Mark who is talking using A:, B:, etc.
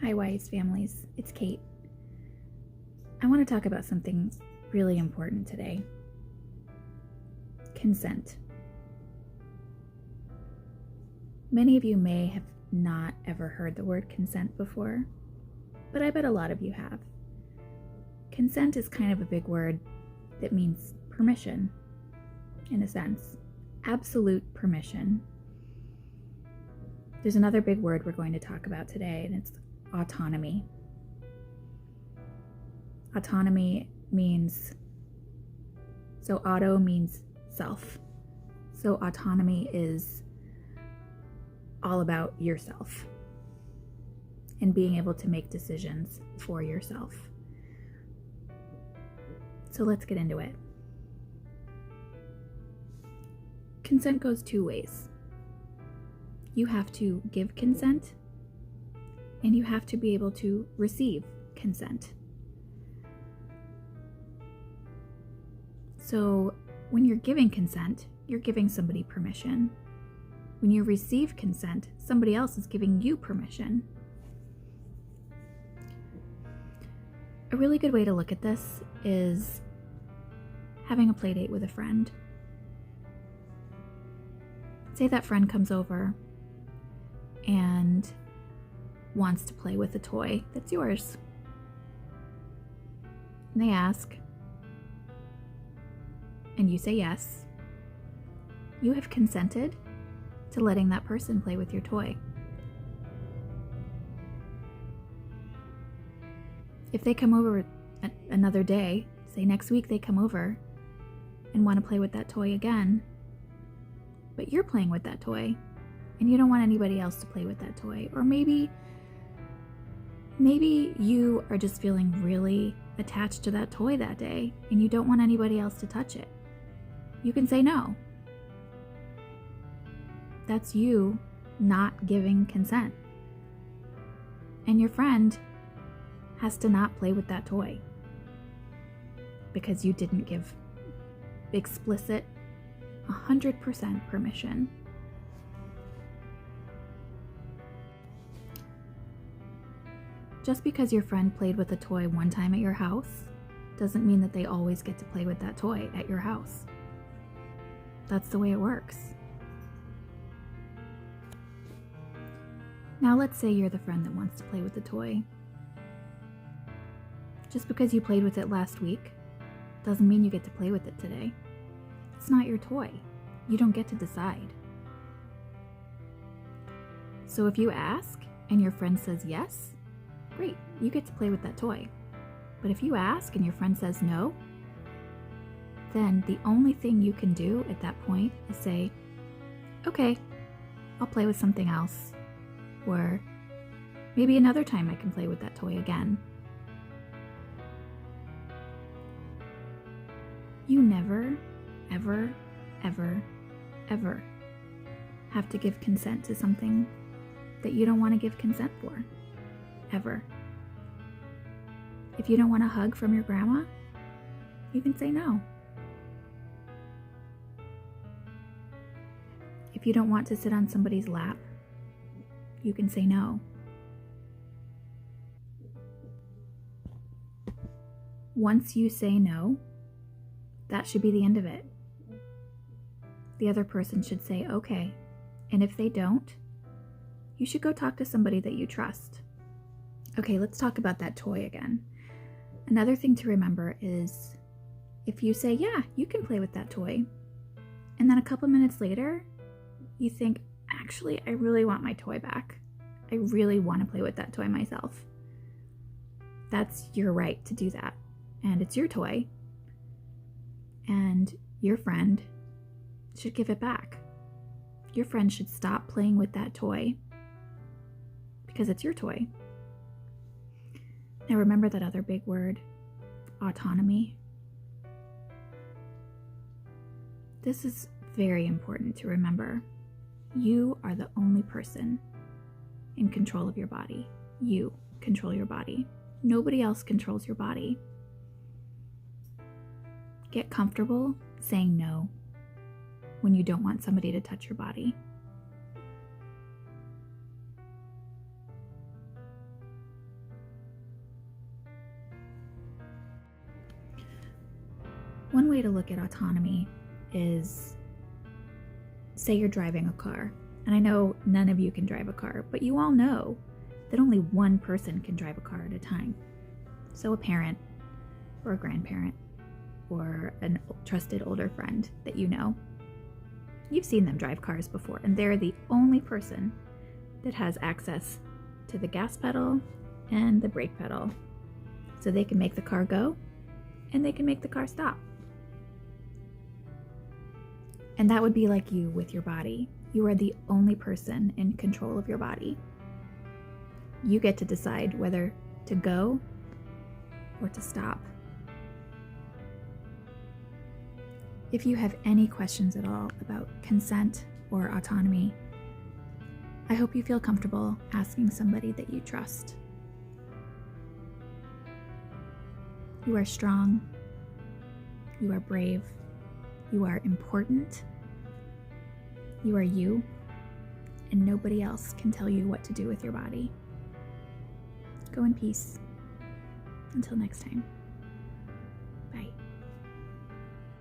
A: Hi, Wy'east families. It's Kate. I want to talk about something really important today. Consent. Many of you may have not ever heard the word consent before, but I bet a lot of you have. Consent is kind of a big word that means permission, in a sense. Absolute permission. There's another big word we're going to talk about today, and it's autonomy. Autonomy means, so auto means self. So autonomy is all about yourself and being able to make decisions for yourself. So let's get into it. Consent goes two ways. You have to give consent, and you have to be able to receive consent. So when you're giving consent, you're giving somebody permission. When you receive consent, somebody else is giving you permission. A really good way to look at this is having a play date with a friend. Say that friend comes over and wants to play with a toy that's yours. And they ask, and you say yes. You have consented to letting that person play with your toy. If they come over another day, say next week they come over and want to play with that toy again, but you're playing with that toy and you don't want anybody else to play with that toy, or maybe you are just feeling really attached to that toy that day and you don't want anybody else to touch it, you can say no. That's you not giving consent. And your friend has to not play with that toy because you didn't give explicit 100% permission. Just because your friend played with a toy one time at your house doesn't mean that they always get to play with that toy at your house. That's the way it works. Now let's say you're the friend that wants to play with the toy. Just because you played with it last week doesn't mean you get to play with it today. It's not your toy. You don't get to decide. So if you ask and your friend says yes, great, you get to play with that toy. But if you ask and your friend says no, then the only thing you can do at that point is say, okay, I'll play with something else. Or maybe another time I can play with that toy again. You never, ever, ever, ever have to give consent to something that you don't want to give consent for. Ever. If you don't want a hug from your grandma, you can say no. If you don't want to sit on somebody's lap, you can say no. Once you say no, that should be the end of it. The other person should say okay, and if they don't, you should go talk to somebody that you trust. Okay, let's talk about that toy again. Another thing to remember is if you say, yeah, you can play with that toy, and then a couple minutes later, you think, actually, I really want my toy back. I really want to play with that toy myself. That's your right to do that. And it's your toy. And your friend should give it back. Your friend should stop playing with that toy because it's your toy. Now remember that other big word, autonomy. This is very important to remember. You are the only person in control of your body. You control your body. Nobody else controls your body. Get comfortable saying no when you don't want somebody to touch your body. One way to look at autonomy is, say you're driving a car, and I know none of you can drive a car, but you all know that only one person can drive a car at a time. So a parent, or a grandparent, or a trusted older friend that you know. You've seen them drive cars before, and they're the only person that has access to the gas pedal and the brake pedal. So they can make the car go, and they can make the car stop. And that would be like you with your body. You are the only person in control of your body. You get to decide whether to go or to stop. If you have any questions at all about consent or autonomy, I hope you feel comfortable asking somebody that you trust. You are strong. You are brave. You are important. You are you, and nobody else can tell you what to do with your body. Go in peace. Until next time.